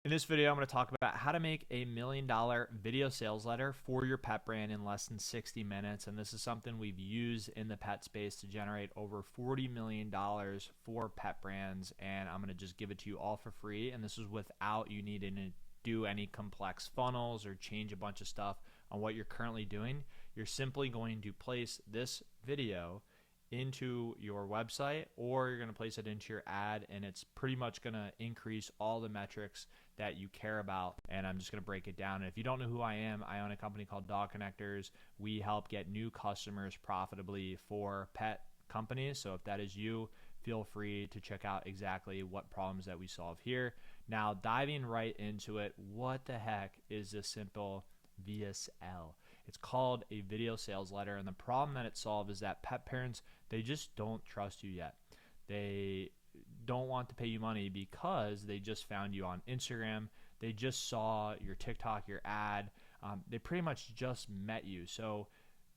In this video, I'm going to talk about how to make a $1 million video sales letter for your pet brand in less than 60 minutes. And this is something we've used in the pet space to generate over $40 million for pet brands. And I'm going to just give it to you all for free. And this is without you needing to do any complex funnels or change a bunch of stuff on what you're currently doing. You're simply going to place this video into your website, or you're going to place it into your ad, and it's pretty much going to increase all the metrics that you care about. And I'm just going to break it down. And if you don't know who I am, I own a company called Dog Connectors. We help get new customers profitably for pet companies. So if that is you, feel free to check out exactly what problems that we solve here. Now, diving right into it, what the heck is this simple VSL? It's called a video sales letter, and the problem that it solves is that pet parents, they just don't trust you yet. They don't want to pay you money because they just found you on Instagram. They just saw your TikTok, your ad. They pretty much just met you. So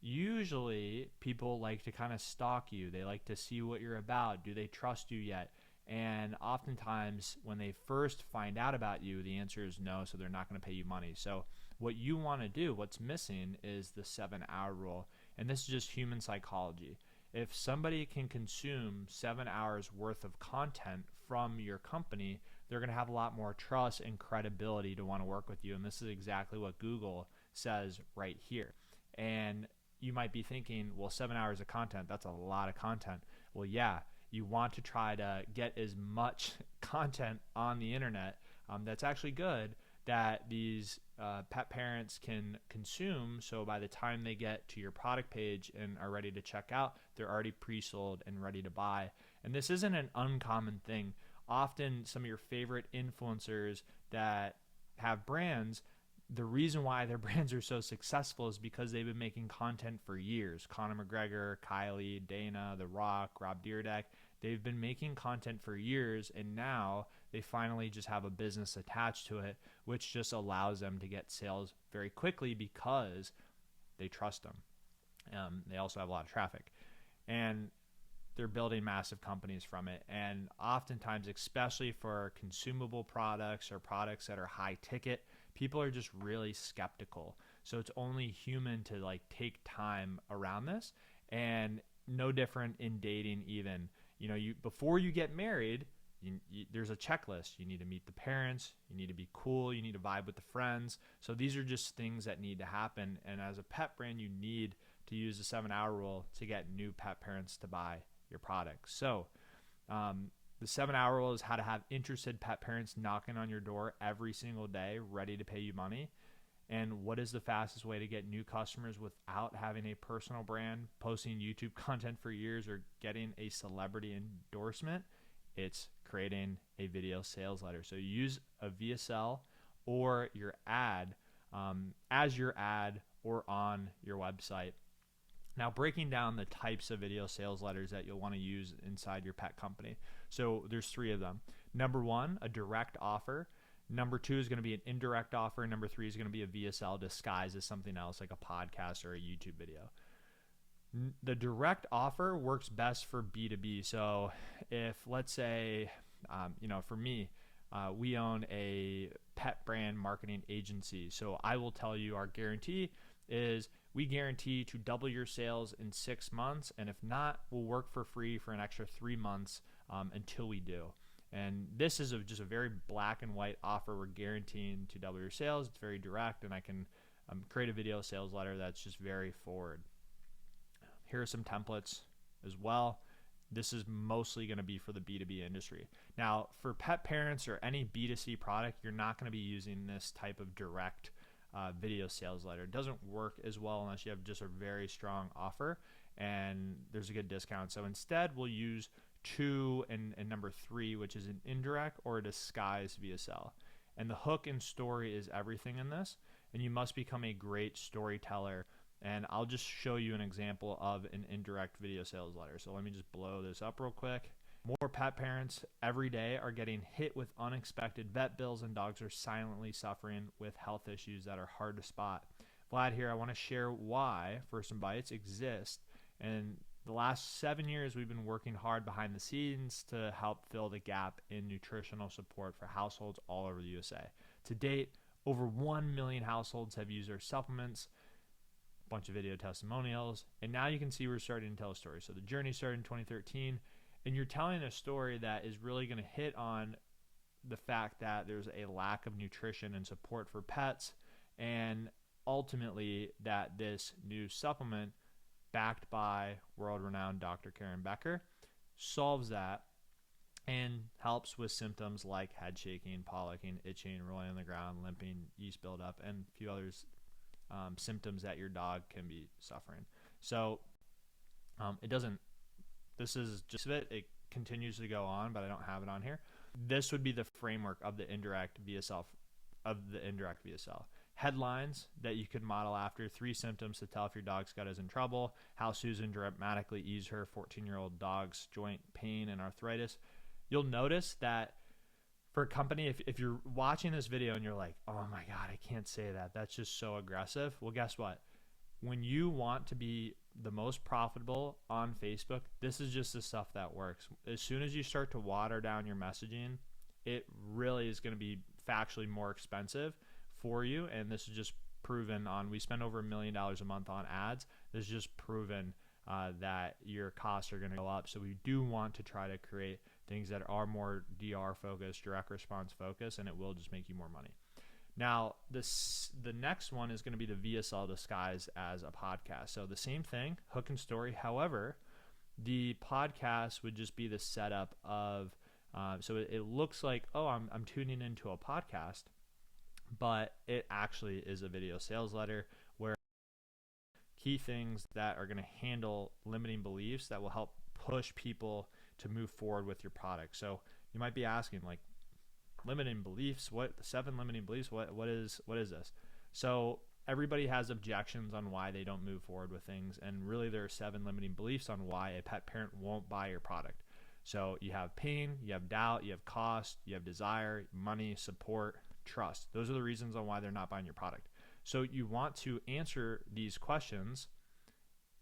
usually people like to kind of stalk you. They like to see what you're about. Do they trust you yet? And oftentimes when they first find out about you, the answer is no, so they're not going to pay you money. So what you want to do, what's missing, is the 7-hour rule. And this is just human psychology. If somebody can consume 7 hours worth of content from your company, they're going to have a lot more trust and credibility to want to work with you. And this is exactly what Google says right here. And you might be thinking, well, 7 hours of content, that's a lot of content. Well, yeah, you want to try to get as much content on the internet that's actually good that these pet parents can consume, so by the time they get to your product page and are ready to check out, they're already pre-sold and ready to buy. And this isn't an uncommon thing. Often some of your favorite influencers that have brands, the reason why their brands are so successful is because they've been making content for years. Conor McGregor, Kylie, Dana, The Rock, Rob Dyrdek, they've been making content for years, and now they finally just have a business attached to it, which just allows them to get sales very quickly because they trust them. They also have a lot of traffic, and they're building massive companies from it. And oftentimes, especially for consumable products or products that are high ticket, people are just really skeptical. So it's only human to take time around this, and no different in dating even. Before you get married, there's a checklist. You need to meet the parents, you need to be cool, you need to vibe with the friends. So these are just things that need to happen. And as a pet brand, you need to use the 7-hour rule to get new pet parents to buy your product. So the 7-hour rule is how to have interested pet parents knocking on your door every single day, ready to pay you money. And what is the fastest way to get new customers without having a personal brand, posting YouTube content for years, or getting a celebrity endorsement? It's creating a video sales letter. So you use a VSL or your ad as your ad or on your website. Now, breaking down the types of video sales letters that you'll want to use inside your pet company. So there's 3 of them. Number 1, a direct offer. Number 2 is going to be an indirect offer. Number 3 is going to be a VSL disguised as something else, like a podcast or a YouTube video. The direct offer works best for B2B. So if, let's say, for me, we own a pet brand marketing agency. So I will tell you our guarantee is we guarantee to double your sales in 6 months. And if not, we'll work for free for an extra 3 months until we do. And this is just a very black and white offer. We're guaranteeing to double your sales. It's very direct, and I can create a video sales letter that's just very forward. Here are some templates as well. This is mostly going to be for the B2B industry. Now, for pet parents or any B2C product, you're not going to be using this type of direct video sales letter. It doesn't work as well unless you have just a very strong offer and there's a good discount. So instead, we'll use 2 and number 3, which is an indirect or a disguised VSL. And the hook and story is everything in this, and you must become a great storyteller. And I'll just show you an example of an indirect video sales letter. So let me just blow this up real quick. More pet parents every day are getting hit with unexpected vet bills, and dogs are silently suffering with health issues that are hard to spot. Vlad here, I want to share why First and Bites exist and The last 7 years, we've been working hard behind the scenes to help fill the gap in nutritional support for households all over the USA. To date, over 1 million households have used our supplements, a bunch of video testimonials, and now you can see we're starting to tell a story. So the journey started in 2013, and you're telling a story that is really going to hit on the fact that there's a lack of nutrition and support for pets, and ultimately that this new supplement, backed by world-renowned Dr. Karen Becker, solves that and helps with symptoms like head shaking, paw licking, itching, rolling on the ground, limping, yeast buildup, and a few others symptoms that your dog can be suffering. So it doesn't, this is just it. It continues to go on, but I don't have it on here. This would be the framework of the indirect VSL, Headlines that you could model after: 3 symptoms to tell if your dog's gut is in trouble, how Susan dramatically eased her 14-year-old dog's joint pain and arthritis. You'll notice that for a company, if you're watching this video and you're like, oh my God, I can't say that, that's just so aggressive. Well, guess what? When you want to be the most profitable on Facebook, this is just the stuff that works. As soon as you start to water down your messaging, it really is going to be factually more expensive for you. And this is just proven on, we spend over $1 million a month on ads. This is just proven that your costs are going to go up. So we do want to try to create things that are more DR focused, direct response focused, and it will just make you more money. Now, the next one is going to be the VSL disguised as a podcast. So the same thing, hook and story. However, the podcast would just be the setup of, so it looks like, oh, I'm tuning into a podcast, but it actually is a video sales letter where key things that are going to handle limiting beliefs that will help push people to move forward with your product. So you might be asking, like, limiting beliefs, what 7 limiting beliefs, what is this? So everybody has objections on why they don't move forward with things, and really there are 7 limiting beliefs on why a pet parent won't buy your product. So you have pain, you have doubt, you have cost, you have desire, money, support, trust. Those are the reasons on why they're not buying your product. So you want to answer these questions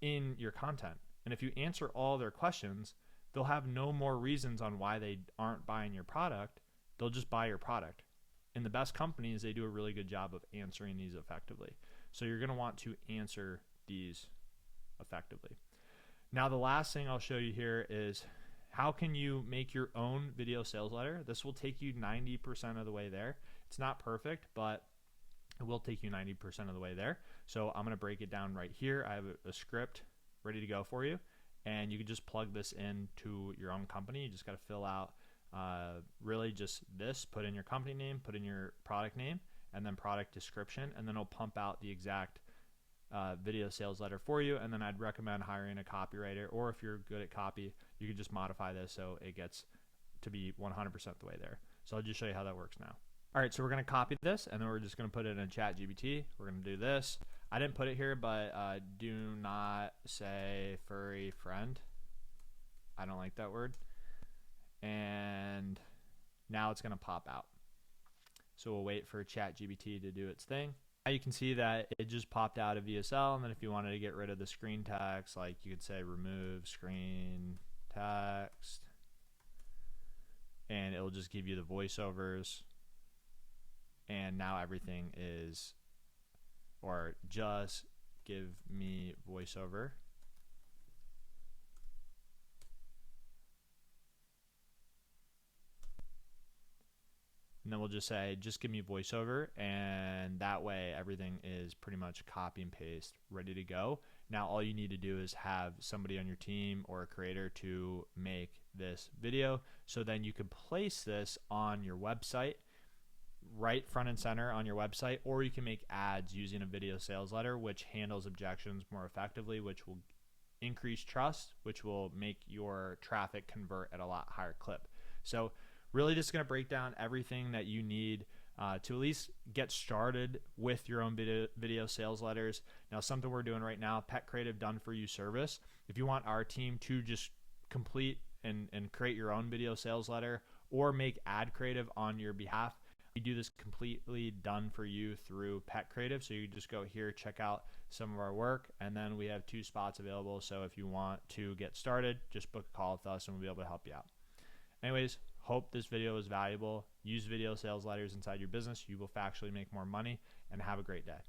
in your content, and if you answer all their questions, they'll have no more reasons on why they aren't buying your product. They'll just buy your product. In the best companies, they do a really good job of answering these effectively. So you're going to want to answer these effectively. Now, the last thing I'll show you here is how can you make your own video sales letter. This will take you 90% of the way there. It's not perfect, but it will take you 90% of the way there. So I'm going to break it down right here. I have a script ready to go for you, and you can just plug this into your own company. You just got to fill out really just this, put in your company name, put in your product name, and then product description, and then it'll pump out the exact video sales letter for you. And then I'd recommend hiring a copywriter, or if you're good at copy, you can just modify this so it gets to be 100% the way there. So I'll just show you how that works now. All right, so we're going to copy this, and then we're just going to put it in ChatGPT. We're going to do this. I didn't put it here, but do not say furry friend. I don't like that word. And now it's going to pop out. So we'll wait for ChatGPT to do its thing. Now you can see that it just popped out of VSL, and then if you wanted to get rid of the screen text, like you could say remove screen text, and it'll just give you the voiceovers. And now everything is, or just give me voiceover. And then we'll just say, just give me voiceover, and that way everything is pretty much copy and paste, ready to go. Now all you need to do is have somebody on your team or a creator to make this video, so then you can place this on your website, right front and center on your website, or you can make ads using a video sales letter, which handles objections more effectively, which will increase trust, which will make your traffic convert at a lot higher clip. So really just going to break down everything that you need to at least get started with your own video sales letters. Now, something we're doing right now, Pet Creative Done For You service. If you want our team to just complete and create your own video sales letter or make ad creative on your behalf, We do this completely done for you through Pet Creative. So you just go here, check out some of our work, and then we have 2 spots available. So if you want to get started, just book a call with us and we'll be able to help you out. Anyways, hope this video was valuable. Use video sales letters inside your business. You will factually make more money, and have a great day.